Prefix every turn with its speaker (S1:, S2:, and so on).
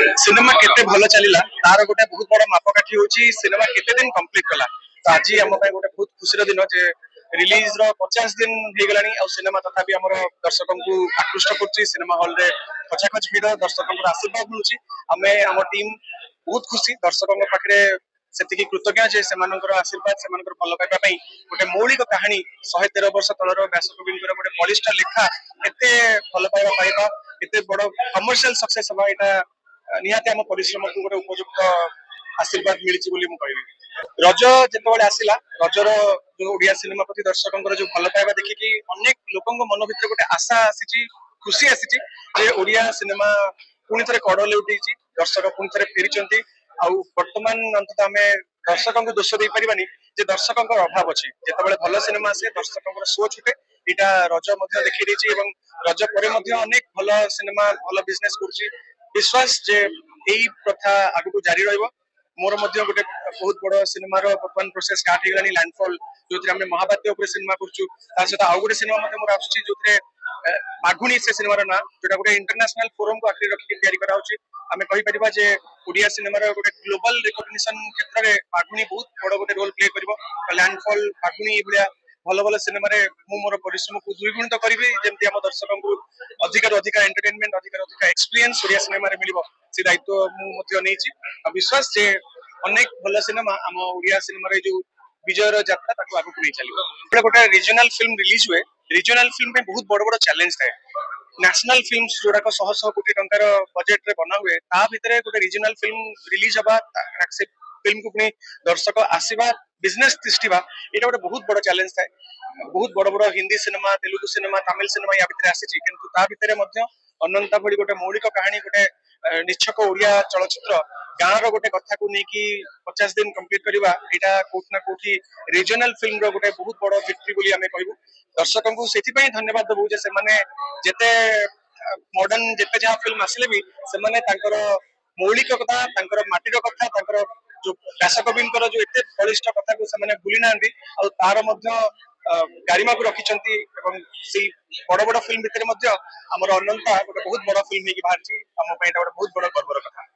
S1: Cinema केते भल चलिला तार गोटे बहुत बड़ मापकाठी होची सिनेमा केते दिन कंप्लीट कला। तो आज हम गोटे बहुत खुशी दिन जे रिलीज रो 50 दिन हो गलानी और सिनेमा तथापि हमर दर्शकों को आकृष्ट करछि। सिनेमा हॉल रे खचाखच भीड़ दर्शकों को आशीर्वाद मिलुछि। हमें हम टीम बहुत खुशी दर्शकों पाखरे सेतिकी कृतज्ञ जे सेमानकर आशीर्वाद सेमानकर भल पाइबा पई गोटे मौलिक कहानी 113 वर्ष तलर व्यासकविंकर गोटे बलिष्ठ लेखा एते भल पाइबा पाइबा एते बड़ कमर्शियल सक्सेस हवा एटा निहाती आम परिश्रम को गोटे उपयुक्त आशीर्वाद मिली बोली मु कहबी। रज जेतेबेले आसिला रजर जो ओडिया सिनेमा प्रति दर्शकों जो भल पाइबा देखिकी अनेक लोकों मन भितर गोटे आशा आसी खुशी आसी जे ओडिया सिनेमा पुणी थे कड़ लेउटी दर्शक पुणी थे फेरी वर्तमान अंततः आम दर्शकों को दोष दे पारिबानी जे दर्शकों अभाव अच्छी जितेबाला भल सिनेमा आसे दर्शकों शो छुटे यहाँ रज देखी देछि एवं रज पर अनेक भल सिनेमा भल बिजनेस कर विश्वास जे यही प्रथा आगु जारी रहिबो। मोर मध्य गोटे बहुत बड़ सिनेमार बर्तमान प्रोसेस स्टार्ट हो गलानी लैंडफॉल जो आम महाबात्य उपर सिनेमा करछु ता सहित आउ गोटे सिनेमा मोर आसुछि जो माघुणी से सिनेमार ना जोटा गोटे इंटरनेशनल फोरम को आखिर रखिक तैयारी करा होछि। आमे कहि परिबा जे ओडिया सिनेमार गोटे ग्लोबल रिकॉग्निशन क्षेत्र में माघुणी बहुत बड़ गोटे रोल प्ले करिवो। लैंडफॉल माघुणी भलिया भल भल सिनेमा रे मु मोर परिश्रम को द्विगुणित करिवि जेमति हम दर्शकों को अधिक अधिक एंटरटेनमेंट अधिक अधिक एक्सपीरियंस ओडिया सिनेमा रे मिलिबो से दायित्व मु मध्य नेछि। विश्वास जे अनेक भल सिनेमा आम ओडिया सिनेमा रे जो विजयर यात्रा ताको आगु नहीं चलिबो। गोटे रीजनल फिल्म रिलीज हुए रीजनल फिल्म में बहुत बड़ बड़ चैलेंज थाए। नेशनल फिल्म्स जोड़ाक शह शह कोटी टंकार बजेट रे बना हुए ता भितर गोटे रीजनल फिल्म रिलीज हवा से फिल्म को पुणी दर्शक आसीबा बिजनेस तिष्टिबा एटा गोटे बहुत बड़ चैलेंज थाए। बहुत बड़ बड़ Hindi cinema Telugu cinema Tamil cinema या भितर आसी किंतु ता भितर मध्य अनंता भली गोटे मौलिक कहानी गोटे निच्छक ओडिया चलचित्र गाँव रो गोटे कथा को लेकी 50 दिन कंप्लीट करवा एटा कोठ ना कोठी रीजनल फिल्म रो गोटे बहुत बड़ विक्ट्री बोली आमे कहबो। दर्शकों को सेति पई धन्यवाद देबो जे से माने जेते मॉडर्न जेते जहा फिल्म आसिले भी से माने तांकर मौलिक कथा तांकर माटीर कथा तांकर जो व्यासकविंकर जो एते बलिष्ठ कथा को से माने भूली नांदी और तार मध्य गारिमा को रखिचंती एवं से बड़ बड़ फिल्म भितर मध्य हमर अनंता गोटे बहुत बड़ फिल्म हेकी बाहरची हम पई एटा गोटे बहुत बड़ गर्वर कथा।